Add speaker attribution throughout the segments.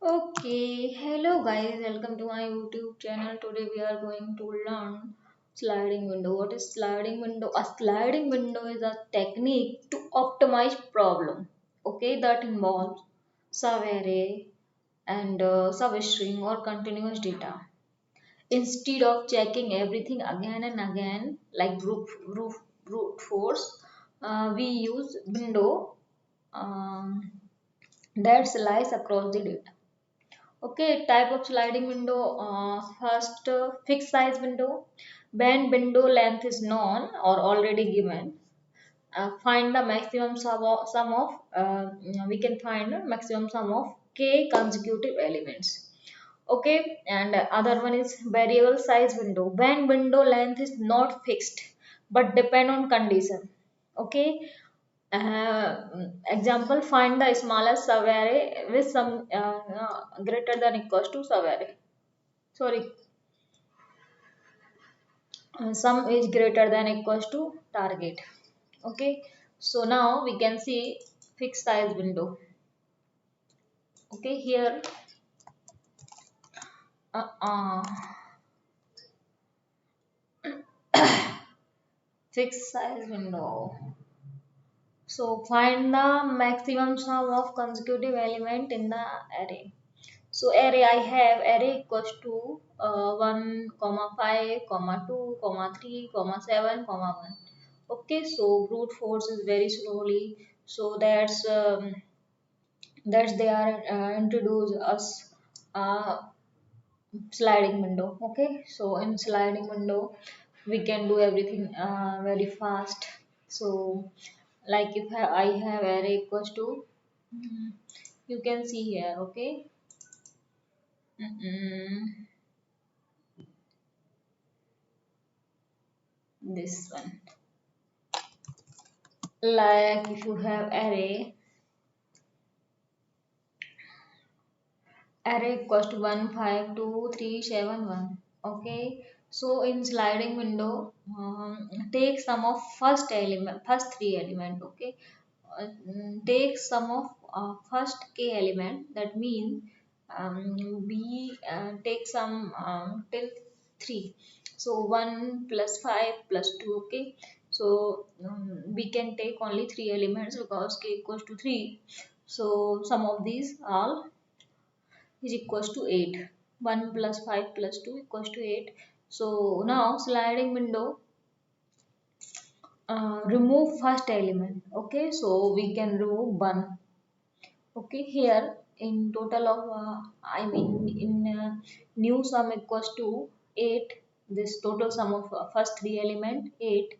Speaker 1: Okay, hello guys, welcome to my YouTube channel. Today we are going to learn sliding window. What is sliding window? A sliding window is a technique to optimize problem. Okay, that involves subarray and substring or continuous data. Instead of checking everything again and again like brute force, we use window um, that slice across the data. Okay, type of sliding window. First, fixed size window. When window length is known or already given, find the maximum we can find the maximum sum of k consecutive elements. Okay, and other one is variable size window. When window length is not fixed but depend on condition. Okay, example, find the smallest subarray with some greater than equals to subarray. Sorry, sum is greater than equals to target. Okay, so now we can see fixed size window. Okay, here uh, uh, fixed size window. So find the maximum sum of consecutive element in the array. So array I have array equals to 1 comma 5 comma 2 comma 3 comma 7 comma 1. Okay, so brute force is very slowly. So that's they are introduce us uh, sliding window. Okay, so in sliding window we can do everything very fast. So like if I have array equals to you can see here. Okay. Mm-mm. This one, like if you have array equals to 1 5 2 3 7 1. Okay, so in sliding window, take sum of first three element. Okay, take sum of first k element. That means we take some till 3. So 1 plus 5 plus 2. Okay, so we can take only 3 elements because k equals to 3. So sum of these all is equals to 8. 1 plus 5 plus 2 equals to 8. So now sliding window, remove first element. Okay, so we can remove 1. Okay, here in total of I mean in new sum equals to 8. This total sum of first three element 8,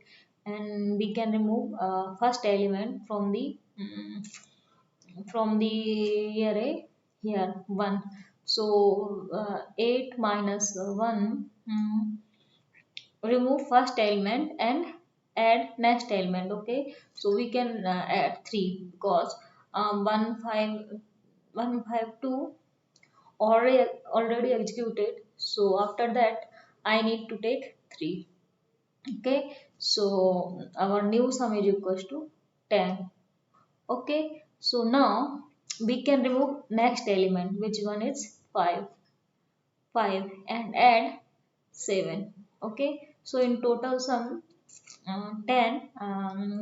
Speaker 1: and we can remove first element from the array here 1. So 8 minus 1, remove first element and add next element. Okay, so we can add 3 because 1 5 1 5 2 already executed. So after that I need to take 3. Okay, so our new sum is equals to 10. Okay, so now we can remove next element, which one is 5 and add 7. Okay, so in total sum 10,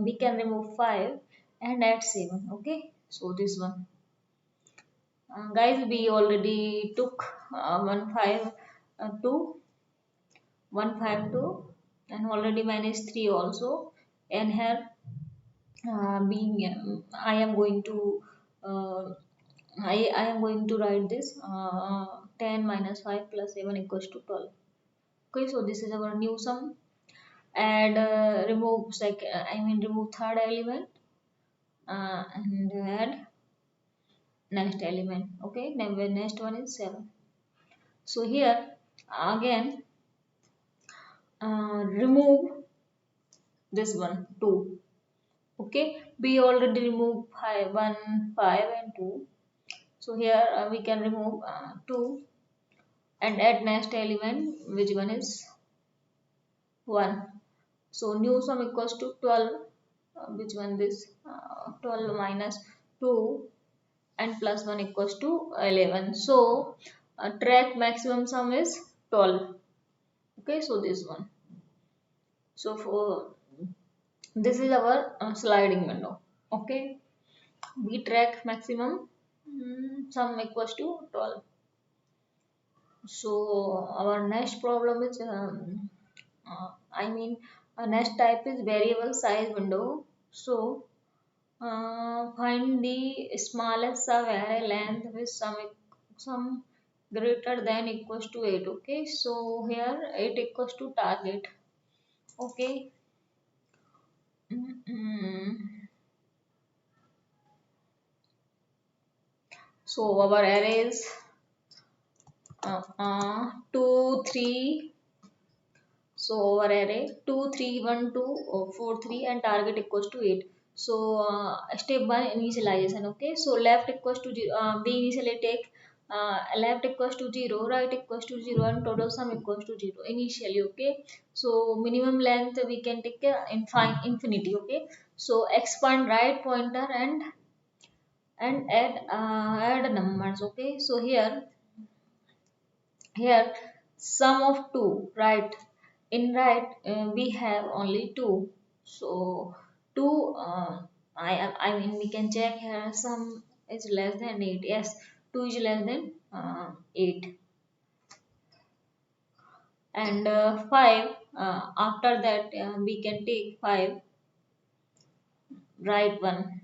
Speaker 1: we can remove 5 and add 7. Okay, so this one, guys, we already took 1 5 2 1 5 2 and already minus 3 also. And here being I am going to uh, I am going to write this 10 minus 5 plus 7 equals to 12. Okay, so this is our new sum. And remove remove third element and add next element. Okay, then the next one is 7. So here again remove this one 2. Okay, we already removed 5 1 5 and 2. So here we can remove 2 and add next element, which one is 1. So new sum equals to 12, which one this 12 minus 2 and plus 1 equals to 11. So track maximum sum is 12. Okay, so this one. So for this is our sliding window. Okay, we track maximum sum equals to 12. So our next problem is I mean next type is variable size window. So find the smallest array length with some greater than equals to 8. Okay, so here 8 equals to target. Okay. Mm. So our array is 2 3. So our array 2 3 1 2 4 3 and target equals to 8. So step 1 initialization. Okay, so left equals to 0, we initially take left equals to 0, right equals to 0 and total sum equals to 0 initially. Okay, so minimum length we can take infinity. Okay, so expand right pointer and add numbers. Okay, so here sum of 2, right? In right we have only 2. So 2 I mean we can check here sum is less than 8. Yes, 2 is less than 8. And 5, after that we can take 5, right one.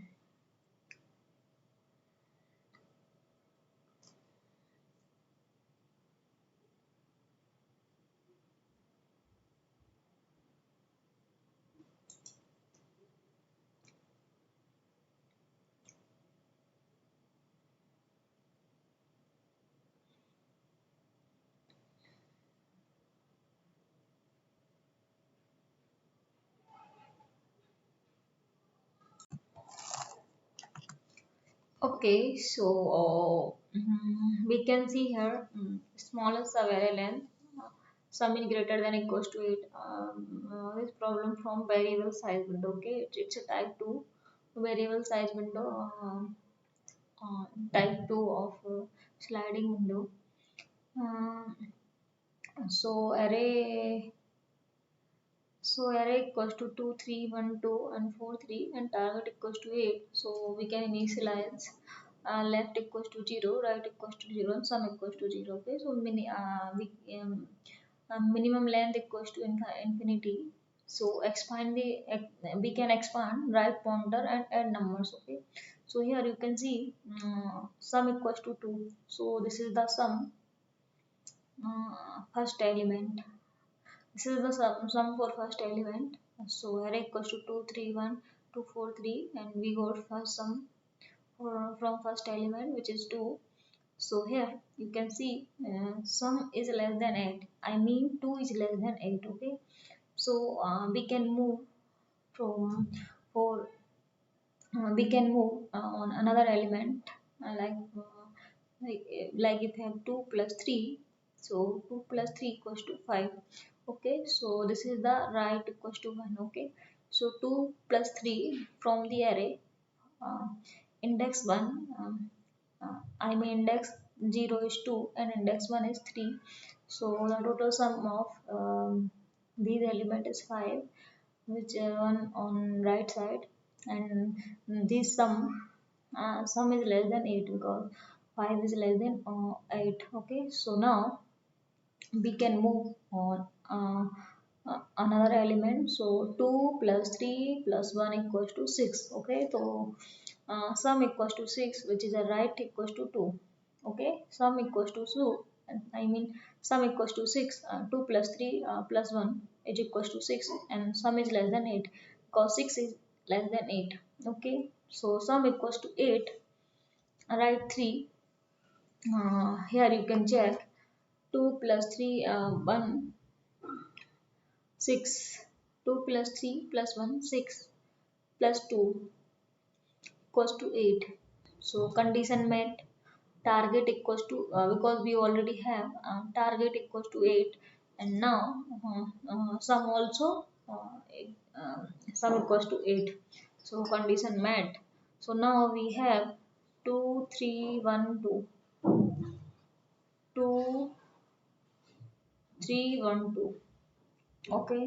Speaker 1: Okay, so we can see here smallest array length, sum is greater than equals to 8. This problem from variable size window. Okay, it's a type 2 variable size window, type 2 of sliding window. Um, so array equals to 2 3 1 2 and 4 3 and target equals to 8. So we can initialize left equals to 0, right equals to 0 and sum equals to 0. Okay, so minimum length equals to infinity. So expand the we can expand right pointer and add numbers. Okay, so here you can see sum equals to 2. So this is the sum, first element. This is the sum for first element. So array equals to 2 3 1 2 4 3 and we got first sum from first element which is 2. So here you can see sum is less than 8. I mean 2 is less than 8. Okay, so we can move from for we can move on another element, like if you have 2 plus 3. So 2 plus 3 equals to 5. Okay, so this is the right equals to 1. Okay, so 2 plus 3 from the array, uh, index 1, I mean index 0 is 2 and index 1 is 3. So the total sum of these element is 5, which one on right side, and this sum is less than 8 because 5 is less than 8. Okay, so now we can move on another element. So 2 plus 3 plus 1 equals to 6. Okay, so sum equals to 6, which is a right equals to 2. Okay, sum equals to 2, I mean sum equals to 6. 2 plus 3 plus 1 is equals to 6 and sum is less than 8 because 6 is less than 8. Okay, so sum equals to 8, right 3. Here you can check 2 plus 3 1 6. 2 plus 3 plus 1 6 plus 2 equals to 8. So condition met. Target equals to because we already have target equals to 8, and now sum also sum equals to 8. So condition met. So now we have 2 3 1 2 2 3 1 2. Okay,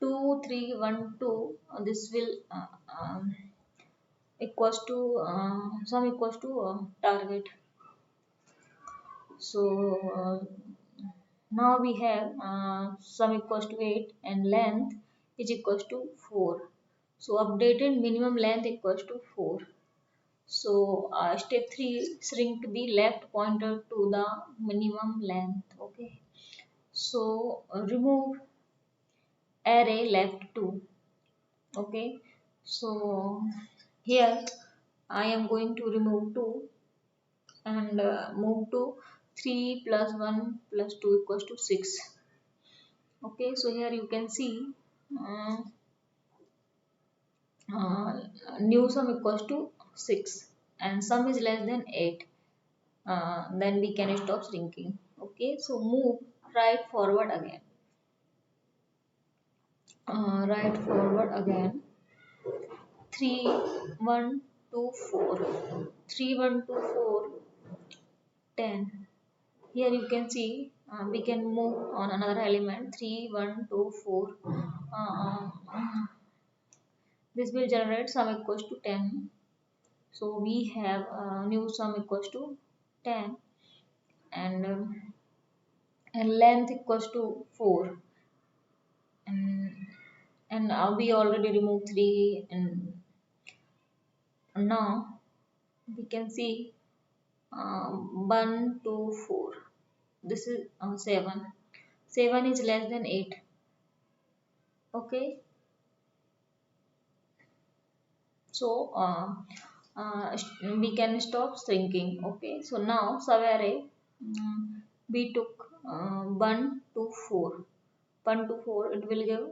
Speaker 1: 2 3 1 2. This will equals to sum equals to target. So now we have sum equals to 8 and length is equals to 4. So updated minimum length equals to 4. So step 3, shrink the left pointer to the minimum length. Okay. So remove array left 2. Okay. So here I am going to remove 2 and move to 3 plus 1 plus 2 equals to 6. Okay, so here you can see uh, uh, new sum equals to 6 and sum is less than 8. Then we can stop shrinking. Okay, so move right forward again. Right forward again. 3 1 2 4. 3 1 2 4 10. Here you can see we can move on another element 3 1 2 4. This will generate sum equals to 10. So we have new sum equals to 10 and length equals to 4 and we already removed 3 and now we can see 1 2 4. This is 7. 7 is less than 8. Okay, so we can stop shrinking. Okay, so now subarray we took 1 to 4. 1 to 4 it will give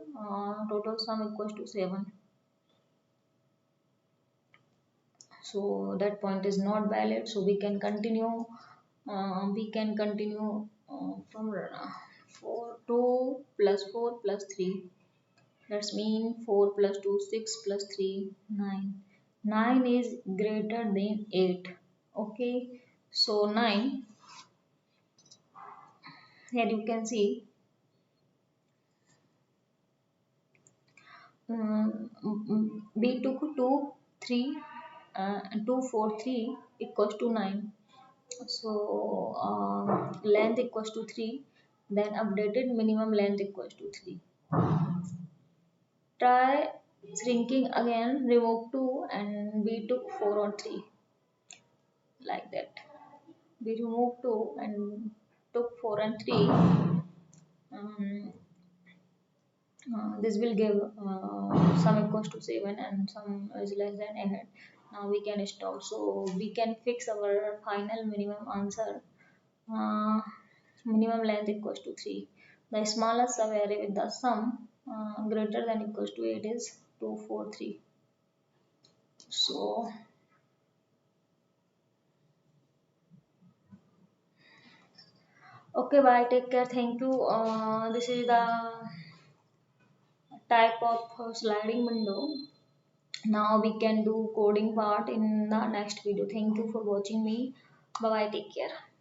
Speaker 1: total sum equals to 7. So that point is not valid, so we can continue from 4 2 plus 4 plus 3. That's mean 4 plus 2 6 plus 3 9. 9 is greater than 8. Okay, so 9, here you can see we took 2 3 2 4 3 equals to 9. So length equals to 3, then updated minimum length equals to 3. Try shrinking again, remove 2 and we took 4 or 3, like that. We removed 2 and took 4 and 3. um, this will give sum equals to 7 and sum is less than 8. Now we can stop, so we can fix our final minimum answer. Minimum length equals to 3. The smallest subarray with the sum greater than equals to 8 is 2 4 3. So okay, bye, take care, thank you. This is the type of sliding window. Now we can do coding part in the next video. Thank you for watching me. Bye bye, take care.